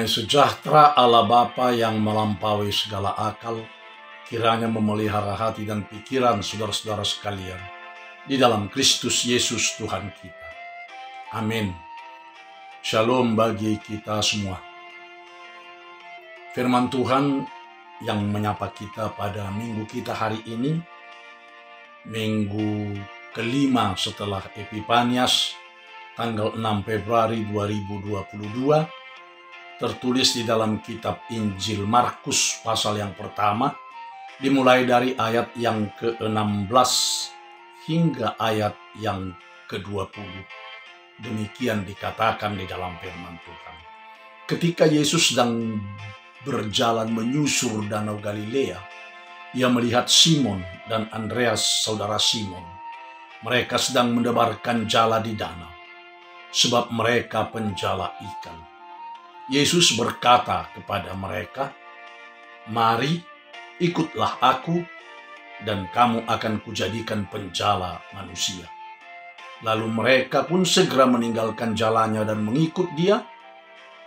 Damai sejahtera Allah Bapa yang melampaui segala akal, kiranya memelihara hati dan pikiran saudara-saudara sekalian di dalam Kristus Yesus Tuhan kita. Amin. Shalom bagi kita semua. Firman Tuhan yang menyapa kita pada minggu kita hari ini, minggu kelima setelah Epifanias, tanggal 6 Februari 2022, tertulis di dalam kitab Injil Markus pasal yang pertama, dimulai dari ayat yang ke-16 hingga ayat yang ke-20. Demikian dikatakan di dalam firman Tuhan. Ketika Yesus sedang berjalan menyusur Danau Galilea, ia melihat Simon dan Andreas, saudara Simon. Mereka sedang mendebarkan jala di danau, sebab mereka penjala ikan. Yesus berkata kepada mereka, "Mari, ikutlah aku, dan kamu akan kujadikan penjala manusia." Lalu mereka pun segera meninggalkan jalannya dan mengikut dia.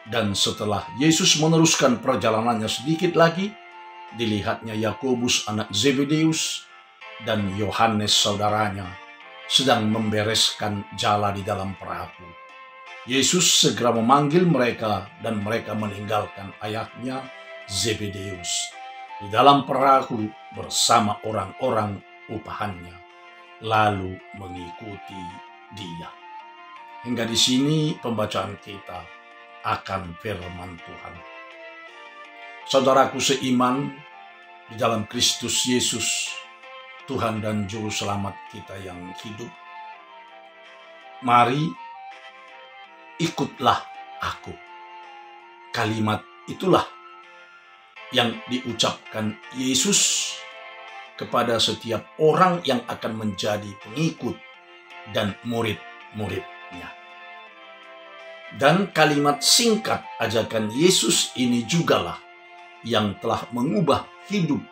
Dan setelah Yesus meneruskan perjalanannya sedikit lagi, dilihatnya Yakobus anak Zebedeus dan Yohanes saudaranya sedang membereskan jala di dalam perahu. Yesus segera memanggil mereka dan mereka meninggalkan ayahnya Zebedeus di dalam perahu bersama orang-orang upahannya, lalu mengikuti dia. Hingga di sini pembacaan kita akan firman Tuhan. Saudaraku seiman di dalam Kristus Yesus, Tuhan dan Juru Selamat kita yang hidup, mari ikutlah aku. Kalimat itulah yang diucapkan Yesus kepada setiap orang yang akan menjadi pengikut dan murid-muridnya. Dan kalimat singkat ajakan Yesus ini jugalah yang telah mengubah hidup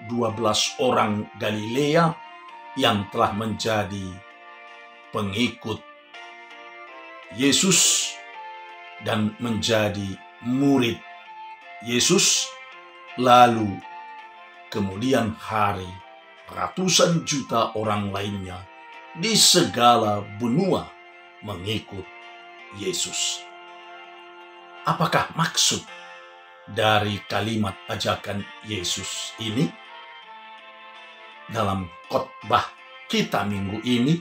12 orang Galilea yang telah menjadi pengikut Yesus dan menjadi murid Yesus. Lalu kemudian hari ratusan juta orang lainnya di segala benua mengikut Yesus. Apakah maksud dari kalimat ajakan Yesus ini? Dalam khotbah kita minggu ini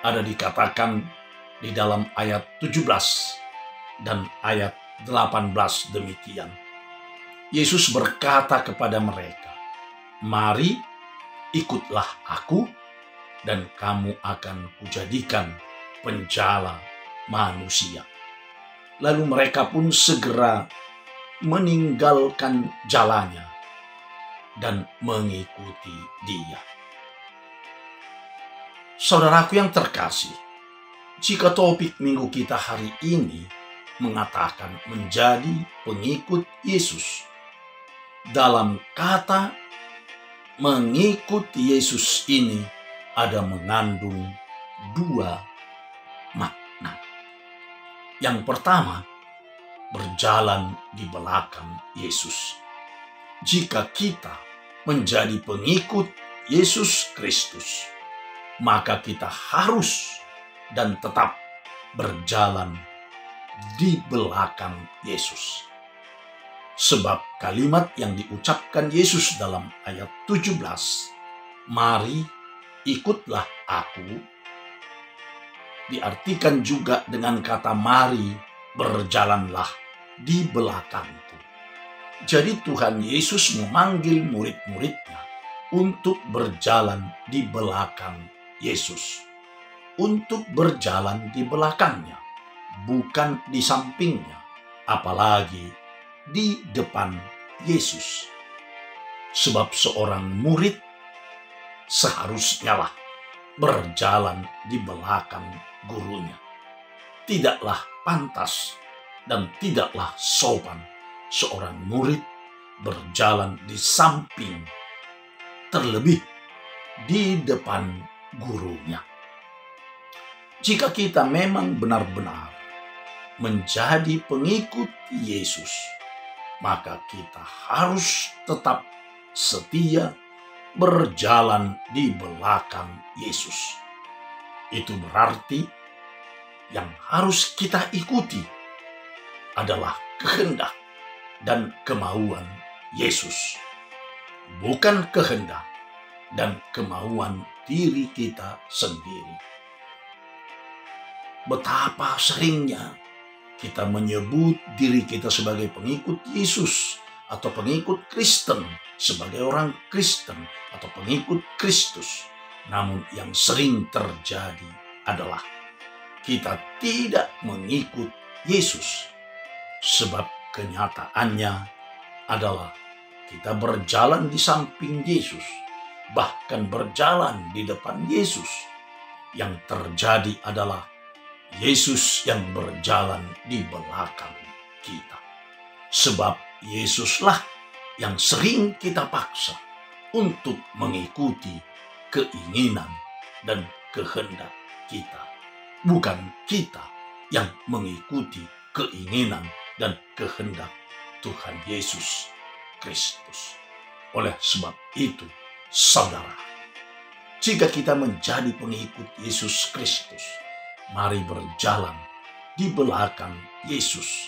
ada dikatakan di dalam ayat 17 dan ayat 18 demikian. Yesus berkata kepada mereka, "Mari, ikutlah aku, dan kamu akan kujadikan penjala manusia." Lalu mereka pun segera meninggalkan jalannya dan mengikuti dia. Saudaraku yang terkasih, jika topik minggu kita hari ini mengatakan menjadi pengikut Yesus, dalam kata mengikut Yesus ini ada mengandung dua makna. Yang pertama, berjalan di belakang Yesus. Jika kita menjadi pengikut Yesus Kristus, maka kita harus dan tetap berjalan di belakang Yesus. Sebab kalimat yang diucapkan Yesus dalam ayat 17, "Mari, ikutlah aku," diartikan juga dengan kata "mari, berjalanlah di belakangku." Jadi Tuhan Yesus memanggil murid-muridnya untuk berjalan di belakang Yesus. Untuk berjalan di belakangnya, bukan di sampingnya, apalagi di depan Yesus. Sebab seorang murid seharusnya lah berjalan di belakang gurunya. Tidaklah pantas dan tidaklah sopan seorang murid berjalan di samping, terlebih di depan gurunya. Jika kita memang benar-benar menjadi pengikut Yesus, maka kita harus tetap setia berjalan di belakang Yesus. Itu berarti yang harus kita ikuti adalah kehendak dan kemauan Yesus, bukan kehendak dan kemauan diri kita sendiri. Betapa seringnya kita menyebut diri kita sebagai pengikut Yesus atau pengikut Kristen, sebagai orang Kristen atau pengikut Kristus. Namun yang sering terjadi adalah kita tidak mengikut Yesus, sebab kenyataannya adalah kita berjalan di samping Yesus, bahkan berjalan di depan Yesus. Yang terjadi adalah Yesus yang berjalan di belakang kita. Sebab Yesuslah yang sering kita paksa untuk mengikuti keinginan dan kehendak kita. Bukan kita yang mengikuti keinginan dan kehendak Tuhan Yesus Kristus. Oleh sebab itu, saudara, jika kita menjadi pengikut Yesus Kristus, mari berjalan di belakang Yesus,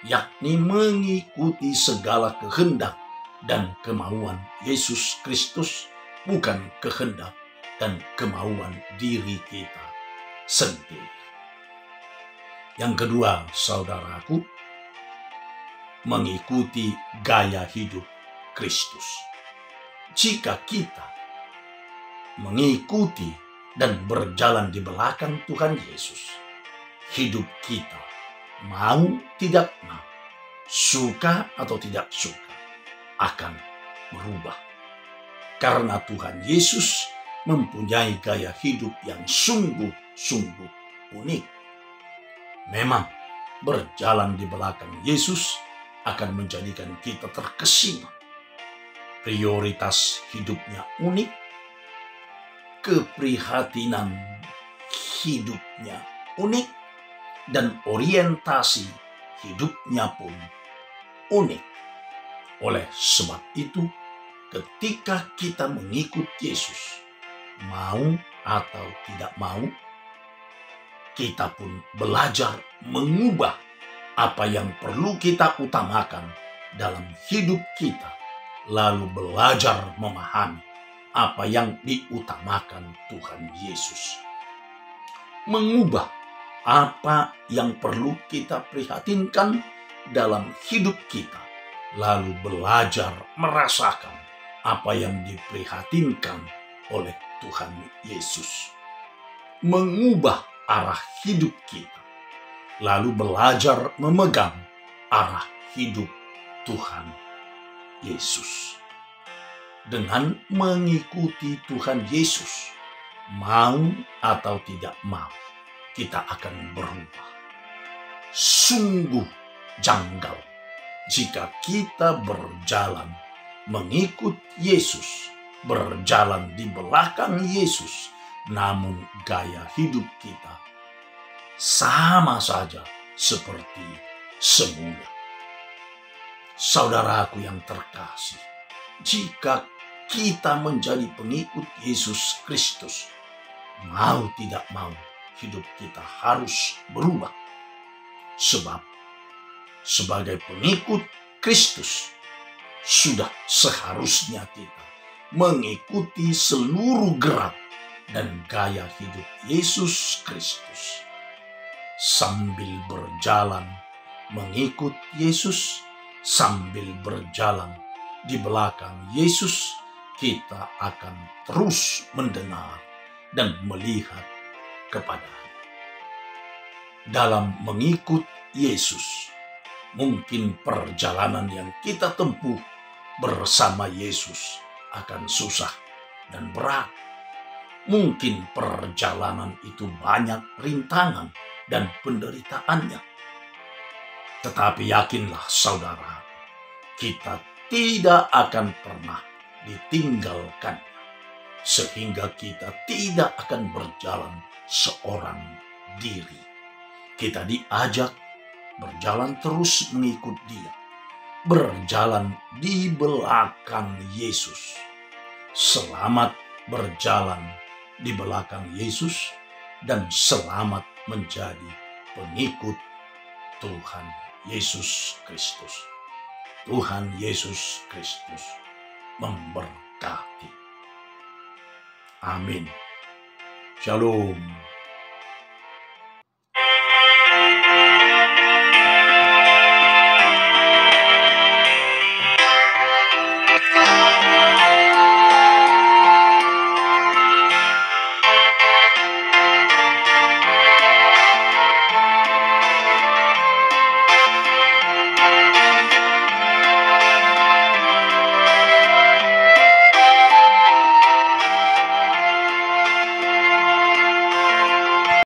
yakni mengikuti segala kehendak dan kemauan Yesus Kristus, bukan kehendak dan kemauan diri kita sendiri. Yang kedua, saudaraku, mengikuti gaya hidup Kristus. Jika kita mengikuti dan berjalan di belakang Tuhan Yesus, hidup kita mau tidak mau, suka atau tidak suka, akan berubah. Karena Tuhan Yesus mempunyai gaya hidup yang sungguh-sungguh unik. Memang berjalan di belakang Yesus akan menjadikan kita terkesima. Prioritas hidupnya unik, keprihatinan hidupnya unik, dan orientasi hidupnya pun unik. Oleh sebab itu, ketika kita mengikut Yesus, mau atau tidak mau, kita pun belajar mengubah apa yang perlu kita utamakan dalam hidup kita, lalu belajar memahami apa yang diutamakan Tuhan Yesus. Mengubah apa yang perlu kita prihatinkan dalam hidup kita, lalu belajar merasakan apa yang diprihatinkan oleh Tuhan Yesus. Mengubah arah hidup kita, lalu belajar memegang arah hidup Tuhan Yesus. Dengan mengikuti Tuhan Yesus, mau atau tidak mau, kita akan berubah. Sungguh janggal jika kita berjalan mengikut Yesus, berjalan di belakang Yesus, namun gaya hidup kita sama saja seperti semula. Saudaraku yang terkasih, jika kita menjadi pengikut Yesus Kristus, mau tidak mau hidup kita harus berubah. Sebab sebagai pengikut Kristus, sudah seharusnya kita mengikuti seluruh gerak dan gaya hidup Yesus Kristus. Sambil berjalan mengikut Yesus, sambil berjalan di belakang Yesus, kita akan terus mendengar dan melihat kepadanya. Dalam mengikut Yesus, mungkin perjalanan yang kita tempuh bersama Yesus akan susah dan berat. Mungkin perjalanan itu banyak rintangan dan penderitaannya. Tetapi yakinlah saudara, kita tidak akan pernah ditinggalkan, sehingga kita tidak akan berjalan seorang diri. Kita diajak berjalan terus mengikut Dia, berjalan di belakang Yesus. Selamat berjalan di belakang Yesus dan selamat menjadi pengikut Tuhan Yesus Kristus. Tuhan Yesus Kristus memberkati. Amin. Shalom.